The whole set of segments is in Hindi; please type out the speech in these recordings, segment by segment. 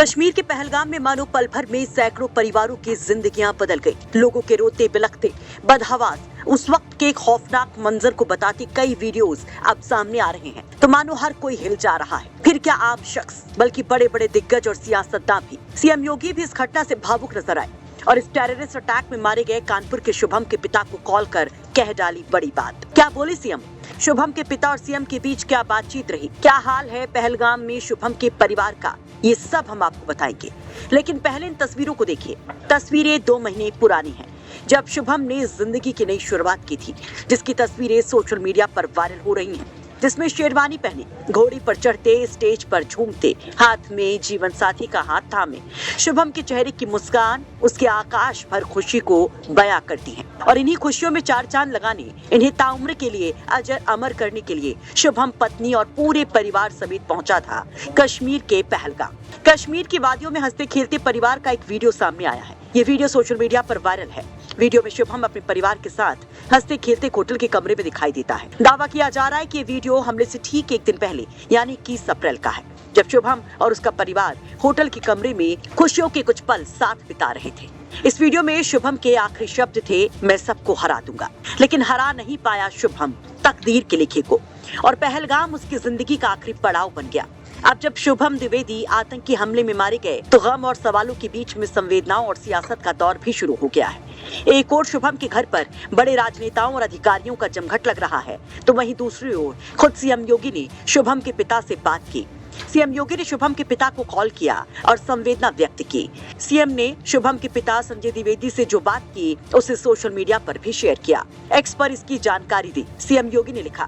कश्मीर के पहलगाम में मानो पल भर में सैकड़ों परिवारों की जिंदगियां बदल गई। लोगों के रोते बिलखते बदहवास उस वक्त के खौफनाक मंजर को बताते कई वीडियोस अब सामने आ रहे हैं, तो मानो हर कोई हिल जा रहा है। फिर क्या आम शख्स बल्कि बड़े बड़े दिग्गज और सियासतदान भी। सीएम योगी भी इस घटना से भावुक नजर आए और इस टेररिस्ट अटैक में मारे गए कानपुर के शुभम के पिता को कॉल कर कह डाली बड़ी बात। क्या बोले सीएम? शुभम के पिता और सीएम के बीच क्या बातचीत रही, क्या हाल है पहलगाम में शुभम के परिवार का, ये सब हम आपको बताएंगे। लेकिन पहले इन तस्वीरों को देखिए। तस्वीरें 2 महीने पुरानी हैं, जब शुभम ने जिंदगी की नई शुरुआत की थी, जिसकी तस्वीरें सोशल मीडिया पर वायरल हो रही हैं, जिसमें शेरवानी पहने, घोड़ी पर चढ़ते, स्टेज पर झूमते, हाथ में जीवन साथी का हाथ थामे शुभम के चेहरे की मुस्कान उसके आकाश भर खुशी को बयां करती है। और इन्हीं खुशियों में 4 चांद लगाने, इन्हें ताउम्र के लिए अजर अमर करने के लिए शुभम पत्नी और पूरे परिवार समेत पहुंचा था कश्मीर के पहलगाम। कश्मीर की वादियों में हंसते खेलते परिवार का एक वीडियो सामने आया है। ये वीडियो सोशल मीडिया पर वायरल है। वीडियो में शुभम अपने परिवार के साथ हंसते खेलते होटल के कमरे में दिखाई देता है। दावा किया जा रहा है कि ये वीडियो हमले से ठीक 1 दिन पहले यानी 21 अप्रैल का है, जब शुभम और उसका परिवार होटल के कमरे में खुशियों के कुछ पल साथ बिता रहे थे। इस वीडियो में शुभम के आखिरी शब्द थे, मैं सबको हरा दूंगा। लेकिन हरा नहीं पाया शुभम तकदीर के लिखे को, और पहलगाम उसकी जिंदगी का आखिरी पड़ाव बन गया। अब जब शुभम द्विवेदी आतंकी हमले में मारे गए, तो गम और सवालों के बीच में संवेदनाओं और सियासत का दौर भी शुरू हो गया है। एक ओर शुभम के घर पर बड़े राजनेताओं और अधिकारियों का जमघट लग रहा है, तो वहीं दूसरी ओर खुद सीएम योगी ने शुभम के पिता से बात की। सीएम योगी ने शुभम के पिता को कॉल किया और संवेदना व्यक्त की। सीएम ने शुभम के पिता संजय द्विवेदी से जो बात की, उसे सोशल मीडिया पर भी शेयर किया। एक्स पर इसकी जानकारी दी। सीएम योगी ने लिखा,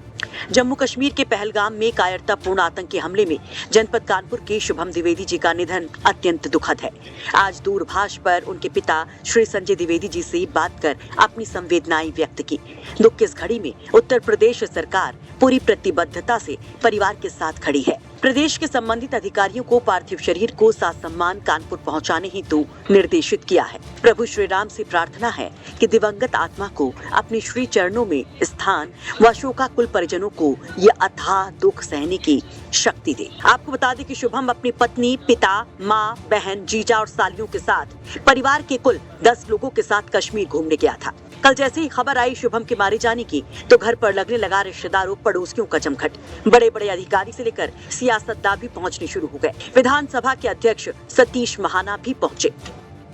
जम्मू कश्मीर के पहलगाम में कायरतापूर्ण आतंकी हमले में जनपद कानपुर के शुभम द्विवेदी जी का निधन अत्यंत दुखद है। आज दूरभाष पर उनके पिता श्री संजय द्विवेदी जी से बात कर अपनी संवेदनाएं व्यक्त की। दुख की इस घड़ी में उत्तर प्रदेश सरकार पूरी प्रतिबद्धता से परिवार के साथ खड़ी है। प्रदेश के संबंधित अधिकारियों को पार्थिव शरीर को सासम्मान कानपुर पहुंचाने हेतु निर्देशित किया है। प्रभु श्री राम से प्रार्थना है कि दिवंगत आत्मा को अपने श्री चरणों में स्थान व शोकाकुल परिजनों को ये अथाह दुख सहने की शक्ति दे। आपको बता दें कि शुभम अपनी पत्नी, पिता, माँ, बहन, जीजा और सालियों के साथ परिवार के कुल 10 लोगों के साथ कश्मीर घूमने गया था। कल जैसे ही खबर आई शुभम के मारे जाने की, तो घर पर लगने लगा रिश्तेदारों, पड़ोसियों का जमघट। बड़े बड़े अधिकारी से लेकर सियासतदान भी पहुंचने शुरू हो गए। विधानसभा के अध्यक्ष सतीश महाना भी पहुंचे।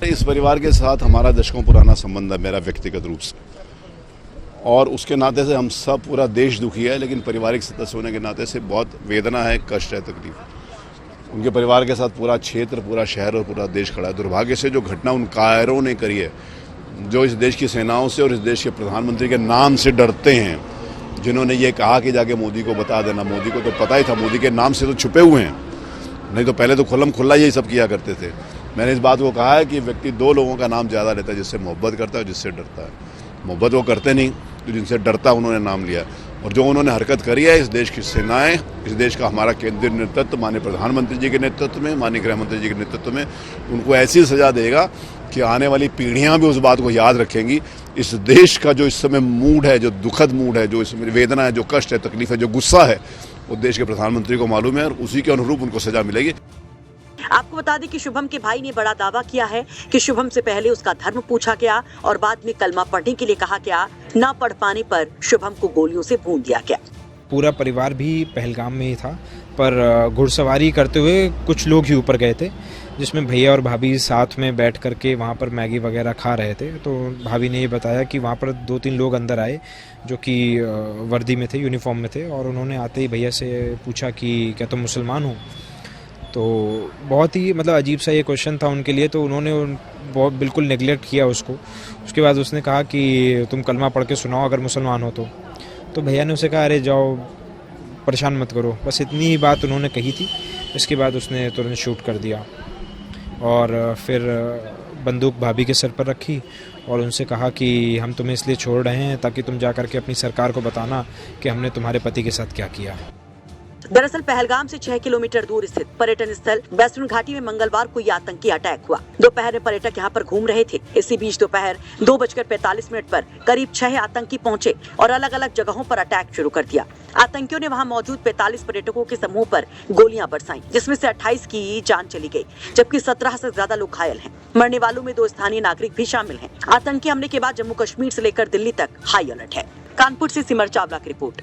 इस परिवार के साथ हमारा दशकों पुराना संबंध है, मेरा व्यक्तिगत रूप से, और उसके नाते से हम सब, पूरा देश दुखी है, लेकिन पारिवारिक सदस्य होने के नाते से बहुत वेदना है, कष्ट है, तकलीफ है। उनके परिवार के साथ पूरा क्षेत्र, पूरा शहर और पूरा देश खड़ा है। दुर्भाग्य से जो घटना उन कायरों ने करी है, जो इस देश की सेनाओं से और इस देश के प्रधानमंत्री के नाम से डरते हैं, जिन्होंने ये कहा कि जाके मोदी को बता देना। मोदी को तो पता ही था, मोदी के नाम से तो छुपे हुए हैं, नहीं तो पहले तो खुल्लम खुल्ला यही सब किया करते थे। मैंने इस बात को कहा है कि व्यक्ति 2 लोगों का नाम ज़्यादा लेता है, जिससे मोहब्बत करता है और जिससे डरता है। मोहब्बत वो करते नहीं, तो जिनसे डरता उन्होंने नाम लिया। और जो उन्होंने हरकत करी है, इस देश की सेनाएं, इस देश का हमारा केंद्रीय नेतृत्व माननीय प्रधानमंत्री जी के नेतृत्व में, माननीय गृह मंत्री जी के नेतृत्व में, उनको ऐसी सजा देगा कि आने वाली पीढ़ियां भी उस बात को याद रखेंगी। इस देश का जो इस समय मूड है, जो दुखद मूड है, जो इसमें वेदना है, जो कष्ट है, तकलीफ है, जो गुस्सा है, वो देश के प्रधानमंत्री को मालूम है, और उसी के अनुरूप उनको सजा मिलेगी। आपको बता दें कि शुभम के भाई ने बड़ा दावा किया है कि शुभम से पहले उसका धर्म पूछा गया और बाद में कलमा पढ़ने के लिए कहा गया। ना पढ़ पाने पर शुभम को गोलियों से भून दिया गया। पूरा परिवार भी पहलगाम में ही था, पर घुड़सवारी करते हुए कुछ लोग ही ऊपर गए थे, जिसमें भैया और भाभी साथ में बैठ करके वहाँ पर मैगी वगैरह खा रहे थे। तो भाभी ने ये बताया कि वहाँ पर 2-3 लोग अंदर आए, जो कि वर्दी में थे, यूनिफॉर्म में थे, और उन्होंने आते ही भैया से पूछा कि क्या तुम मुसलमान हो। तो बहुत ही मतलब अजीब सा ये क्वेश्चन था उनके लिए, तो उन्होंने बहुत बिल्कुल नेगलेक्ट किया उसको। उसके बाद उसने कहा कि तुम कलमा पढ़ के सुनाओ अगर मुसलमान हो तो भैया ने उसे कहा, अरे जाओ, परेशान मत करो। बस इतनी ही बात उन्होंने कही थी। इसके बाद उसने तुरंत शूट कर दिया और फिर बंदूक भाभी के सर पर रखी और उनसे कहा कि हम तुम्हें इसलिए छोड़ रहे हैं ताकि तुम जा कर के अपनी सरकार को बताना कि हमने तुम्हारे पति के साथ क्या किया। दरअसल पहलगाम से 6 किलोमीटर दूर स्थित पर्यटन स्थल वेस्टर्न घाटी में मंगलवार को यह आतंकी अटैक हुआ। दोपहर में पर्यटक यहां पर घूम रहे थे। इसी बीच दोपहर 2:45 पर करीब 6 आतंकी पहुंचे और अलग अलग जगहों पर अटैक शुरू कर दिया। आतंकियों ने वहां मौजूद 45 पर्यटकों के समूह पर गोलियां बरसाई, जिसमें से 28 की जान चली गई, जबकि 17 से ज्यादा लोग घायल हैं। मरने वालों में 2 स्थानीय नागरिक भी शामिल हैं। आतंकी हमले के बाद जम्मू कश्मीर से लेकर दिल्ली तक हाई अलर्ट है। कानपुर से सिमर चावला की रिपोर्ट।